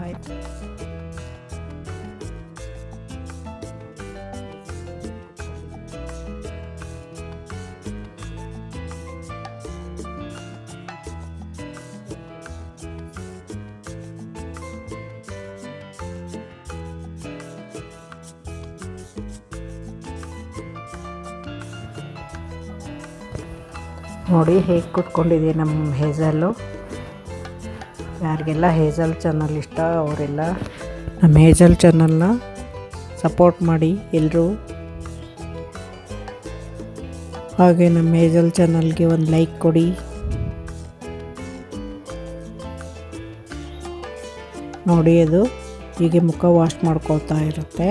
ಬಾಯ್. ನೋಡಿ ಹೇಗೆ ಕೂತ್ಕೊಂಡಿದೆ ನಮ್ಮ ಹೇಜಲ್ಲು. ಯಾರಿಗೆಲ್ಲ ಹೇಜಲ್ ಚಾನಲ್ ಇಷ್ಟ ಅವರೆಲ್ಲ ನಮ್ಮ ಹೇಜಲ್ ಚಾನಲ್ನ ಸಪೋರ್ಟ್ ಮಾಡಿ ಎಲ್ಲರೂ. ಹಾಗೆ ನಮ್ಮ ಹೇಜಲ್ ಚಾನಲ್ಗೆ ಒಂದು ಲೈಕ್ ಕೊಡಿ. ನೋಡಿ ಅದು ಹೀಗೆ ಮುಖ ವಾಶ್ ಮಾಡ್ಕೊಳ್ತಾ ಇರುತ್ತೆ.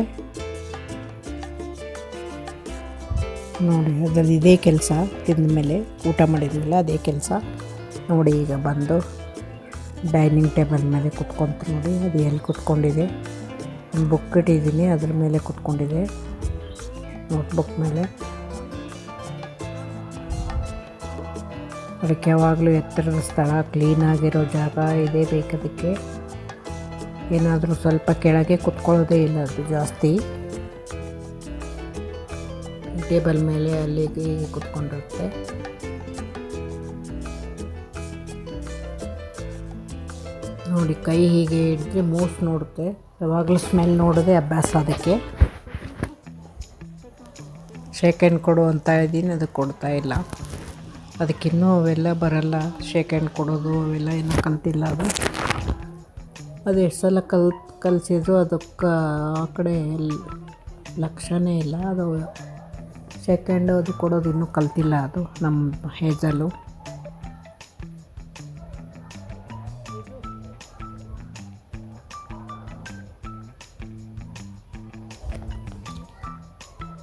ನೋಡಿ ಅದರಲ್ಲಿ ಇದೇ ಕೆಲಸ, ತಿಂದ ಮೇಲೆ ಊಟ ಮಾಡಿದ್ವಿಲ್ಲ ಅದೇ ಕೆಲಸ. ನೋಡಿ ಈಗ ಬಂದು ಡೈನಿಂಗ್ ಟೇಬಲ್ ಮೇಲೆ ಕುತ್ಕೊಂತು. ನೋಡಿ ಅದು ಎಲ್ಲಿ ಕುತ್ಕೊಂಡಿದೆ, ಒಂದು ಬುಕ್ ಇಟ್ಟಿದ್ದೀನಿ ಅದ್ರ ಮೇಲೆ ಕುತ್ಕೊಂಡಿದೆ, ನೋಟ್ಬುಕ್ ಮೇಲೆ. ಅದಕ್ಕೆ ಯಾವಾಗಲೂ ಎತ್ತರದ ಸ್ಥಳ, ಕ್ಲೀನಾಗಿರೋ ಜಾಗ ಇದೇ ಬೇಕದಕ್ಕೆ. ಏನಾದರೂ ಸ್ವಲ್ಪ ಕೆಳಗೆ ಕುತ್ಕೊಳ್ಳೋದೇ ಇಲ್ಲ ಅದು ಜಾಸ್ತಿ. ಟೇಬಲ್ ಮೇಲೆ ಅಲ್ಲಿ ಹೀಗೆ ಕುತ್ಕೊಂಡಿರುತ್ತೆ. ನೋಡಿ ಕೈ ಹೀಗೆ ಹಿಡಿದ್ರೆ ಮೂಸ್ ನೋಡುತ್ತೆ. ಯಾವಾಗಲೂ ಸ್ಮೆಲ್ ನೋಡೋದೇ ಅಭ್ಯಾಸ ಅದಕ್ಕೆ. ಶೇಕ್ ಹ್ಯಾಂಡ್ ಕೊಡು ಅಂತ ಇದ್ದೀನಿ, ಅದಕ್ಕೆ ಕೊಡ್ತಾ ಇಲ್ಲ. ಅದಕ್ಕಿನ್ನೂ ಅವೆಲ್ಲ ಬರಲ್ಲ, ಶೇಕ್ ಹ್ಯಾಂಡ್ ಕೊಡೋದು ಅವೆಲ್ಲ ಏನೂ ಕಲ್ತಿಲ್ಲ ಅದು. ಅದು ಎಷ್ಟು ಸಲ ಕಲಿಸಿದ್ರು ಅದಕ್ಕೆ ಆ ಕಡೆ ಲಕ್ಷಣೇ ಇಲ್ಲ. ಅದು ಶೇಕ್ ಹ್ಯಾಂಡ್ ಅದು ಕೊಡೋದು ಇನ್ನೂ ಕಲ್ತಿಲ್ಲ ಅದು ನಮ್ಮ ಹೇಜಲ್ಲು.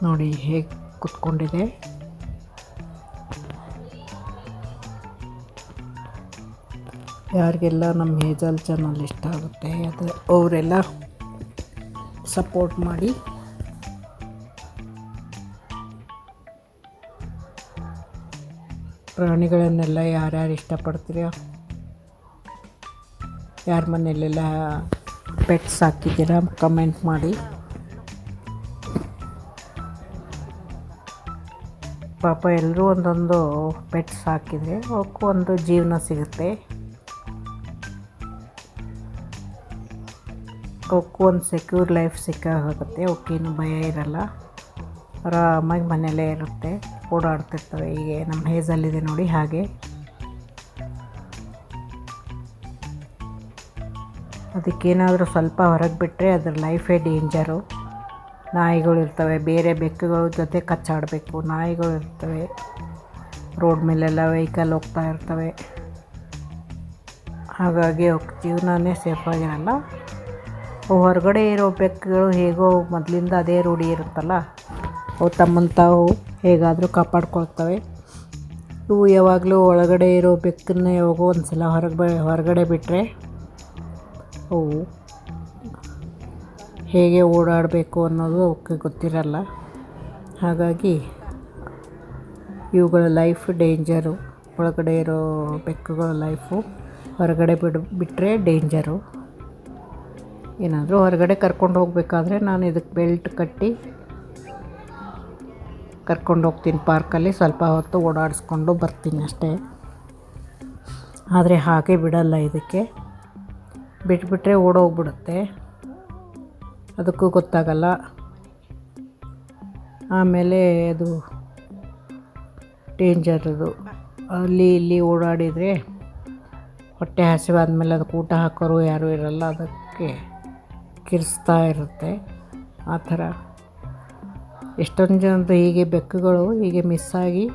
ನೋಡಿ ಹೇಗೆ ಕುತ್ಕೊಂಡಿದೆ. ಯಾರಿಗೆಲ್ಲ ನಮ್ಮ ಹೇಜಲ್ ಚಾನಲ್ ಇಷ್ಟ ಆಗುತ್ತೆ ಅದು ಅವರೆಲ್ಲ ಸಪೋರ್ಟ್ ಮಾಡಿ. ಪ್ರಾಣಿಗಳನ್ನೆಲ್ಲ ಯಾರ್ಯಾರು ಇಷ್ಟಪಡ್ತೀರ, ಯಾರ ಮನೆಯಲ್ಲೆಲ್ಲ ಪೆಟ್ಸ್ ಹಾಕಿದ್ದೀರ ಕಮೆಂಟ್ ಮಾಡಿ. ಪಾಪ ಎಲ್ಲರೂ ಒಂದೊಂದು ಪೆಟ್ಸ್ ಹಾಕಿದರೆ ಅವಕ್ಕೂ ಒಂದು ಜೀವನ ಸಿಗುತ್ತೆ, ಅವಕ್ಕೂ ಒಂದು ಸೆಕ್ಯೂರ್ ಲೈಫ್ ಸಿಕ್ಕಾಗುತ್ತೆ. ಅವಕ್ಕೇನು ಭಯ ಇರಲ್ಲ, ಆರಾಮಾಗಿ ಮನೆಯಲ್ಲೇ ಇರುತ್ತೆ, ಓಡಾಡ್ತಿರ್ತವೆ. ಹೀಗೆ ನಮ್ಮ ಹೇಜಲ್ಲಿದೆ ನೋಡಿ ಹಾಗೆ. ಅದಕ್ಕೇನಾದರೂ ಸ್ವಲ್ಪ ಹೊರಗೆ ಬಿಟ್ಟರೆ ಅದ್ರ ಲೈಫೇ ಡೇಂಜರು. ನಾಯಿಗಳಿರ್ತವೆ, ಬೇರೆ ಬೆಕ್ಕುಗಳ ಜೊತೆ ಕಚ್ಚಾಡಬೇಕು. ನಾಯಿಗಳಿರ್ತವೆ, ರೋಡ್ ಮೇಲೆಲ್ಲ ವೆಹಿಕಲ್ ಹೋಗ್ತಾ ಇರ್ತವೆ, ಹಾಗಾಗಿ ಅವಕ್ಕೆ ಜೀವನನೇ ಸೇಫಾಗಿರಲ್ಲ. ಹೊರಗಡೆ ಇರೋ ಬೆಕ್ಕುಗಳು ಹೇಗೋ ಮೊದಲಿಂದ ಅದೇ ರೂಢಿ ಇರುತ್ತಲ್ಲ, ಅವು ತಮ್ಮನ್ನು ತಾವು ಹೇಗಾದರೂ ಕಾಪಾಡ್ಕೊಳ್ತವೆ. ಇವು ಯಾವಾಗಲೂ ಒಳಗಡೆ ಇರೋ ಬೆಕ್ಕನ್ನ ಯಾವಾಗೋ ಒಂದು ಸಲ ಹೊರಗಡೆ ಬಿಟ್ಟರೆ ಅವು ಹೇಗೆ ಓಡಾಡಬೇಕು ಅನ್ನೋದು ಅವಕ್ಕೆ ಗೊತ್ತಿರಲ್ಲ. ಹಾಗಾಗಿ ಇವುಗಳ ಲೈಫ್ ಡೇಂಜರು. ಒಳಗಡೆ ಇರೋ ಬೆಕ್ಕುಗಳ ಲೈಫು ಹೊರಗಡೆ ಬಿಟ್ಟರೆ ಡೇಂಜರು. ಏನಾದರೂ ಹೊರಗಡೆ ಕರ್ಕೊಂಡು ಹೋಗಬೇಕಾದ್ರೆ ನಾನು ಇದಕ್ಕೆ ಬೆಲ್ಟ್ ಕಟ್ಟಿ ಕರ್ಕೊಂಡು ಹೋಗ್ತೀನಿ. ಪಾರ್ಕಲ್ಲಿ ಸ್ವಲ್ಪ ಹೊತ್ತು ಓಡಾಡಿಸ್ಕೊಂಡು ಬರ್ತೀನಿ ಅಷ್ಟೇ. ಆದರೆ ಹಾಗೆ ಬಿಡಲ್ಲ, ಇದಕ್ಕೆ ಬಿಟ್ಬಿಟ್ರೆ ಓಡೋಗ್ಬಿಡುತ್ತೆ, ಅದಕ್ಕೂ ಗೊತ್ತಾಗಲ್ಲ. ಆಮೇಲೆ ಅದು ಡೇಂಜರ್. ಅದು ಅಲ್ಲಿ ಇಲ್ಲಿ ಓಡಾಡಿದರೆ ಹೊಟ್ಟೆ ಹಸಿವಾದ್ಮೇಲೆ ಅದಕ್ಕೆ ಊಟ ಹಾಕೋರು ಯಾರೂ ಇರಲ್ಲ, ಅದಕ್ಕೆ ಕಿರಿಸ್ತಾ ಇರುತ್ತೆ. ಆ ಥರ ಎಷ್ಟೊಂದು ಜನದ್ದು ಹೀಗೆ ಬೆಕ್ಕುಗಳು ಹೀಗೆ ಮಿಸ್ಸಾಗಿ,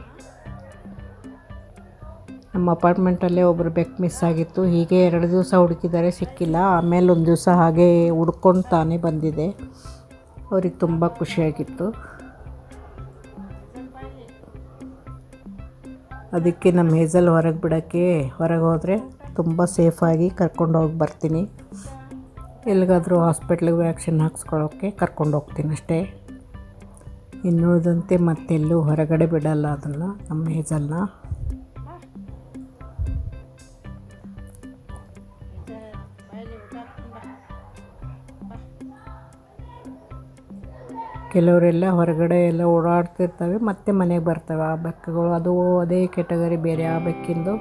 ನಮ್ಮ ಅಪಾರ್ಟ್ಮೆಂಟಲ್ಲೇ ಒಬ್ಬರು ಬೆಕ್ಕು ಮಿಸ್ ಆಗಿತ್ತು. ಹೀಗೆ 2 ದಿವಸ ಹುಡುಕಿದ್ದಾರೆ, ಸಿಕ್ಕಿಲ್ಲ. ಆಮೇಲೆ ಒಂದು ದಿವಸ ಹಾಗೆ ಹುಡ್ಕೊಂಡು ತಾನೇ ಬಂದಿದೆ. ಅವ್ರಿಗೆ ತುಂಬ ಖುಷಿಯಾಗಿತ್ತು. ಅದಕ್ಕೆ ನಮ್ಮ ಹೇಜಲ್ ಹೊರಗೆ ಹೋದರೆ ತುಂಬ ಸೇಫಾಗಿ ಕರ್ಕೊಂಡು ಹೋಗಿ ಬರ್ತೀನಿ. ಎಲ್ಲಿಗಾದರೂ ಹಾಸ್ಪಿಟ್ಲಿಗೆ ವ್ಯಾಕ್ಸಿನ್ ಹಾಕ್ಸ್ಕೊಳ್ಳೋಕ್ಕೆ ಕರ್ಕೊಂಡು ಹೋಗ್ತೀನಿ ಅಷ್ಟೇ. ಇನ್ನುಳಿದಂತೆ ಮತ್ತೆಲ್ಲೂ ಹೊರಗಡೆ ಬಿಡಲ್ಲ ಅದನ್ನು, ನಮ್ಮ ಹೇಜಲ್ನ. ಕೆಲವರೆಲ್ಲ ಹೊರಗಡೆ ಎಲ್ಲ ಓಡಾಡ್ತಿರ್ತವೆ ಮತ್ತೆ ಮನೆಗೆ ಬರ್ತವೆ ಆ ಬೆಕ್ಕುಗಳು. ಅದು ಅದೇ ಕೆಟಗರಿ ಬೇರೆ. ಆ ಬೆಕ್ಕಿಂದು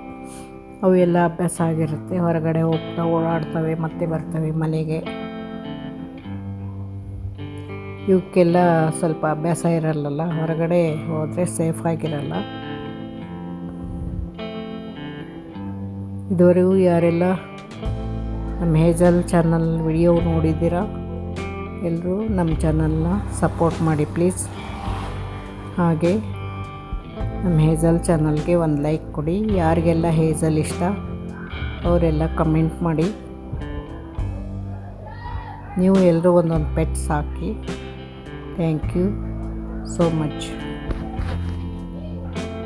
ಅವು ಎಲ್ಲ ಅಭ್ಯಾಸ ಆಗಿರುತ್ತೆ, ಹೊರಗಡೆ ಹೋಗ್ತಾ ಓಡಾಡ್ತವೆ ಮತ್ತೆ ಬರ್ತವೆ ಮನೆಗೆ. ಇವಕ್ಕೆಲ್ಲ ಸ್ವಲ್ಪ ಅಭ್ಯಾಸ ಇರಲ್ಲ, ಹೊರಗಡೆ ಹೋದರೆ ಸೇಫ್ ಆಗಿರಲ್ಲ. ಇದುವರೆಗೂ ಯಾರೆಲ್ಲ ನಮ್ಮ ಹೇಜಲ್ ಚಾನಲ್ ವಿಡಿಯೋ ನೋಡಿದ್ದೀರಾ ಎಲ್ಲರೂ ನಮ್ಮ ಚಾನಲ್ನ ಸಪೋರ್ಟ್ ಮಾಡಿ ಪ್ಲೀಸ್. ಹಾಗೆ ನಮ್ಮ ಹೇಜಲ್ ಚಾನಲ್ಗೆ ಒಂದು ಲೈಕ್ ಕೊಡಿ. ಯಾರಿಗೆಲ್ಲ ಹೇಜಲ್ ಇಷ್ಟ ಅವರೆಲ್ಲ ಕಮೆಂಟ್ ಮಾಡಿ. ನೀವು ಎಲ್ಲರೂ ಒಂದೊಂದು ಪೆಟ್ ಸಾಕಿ. Thank you so much.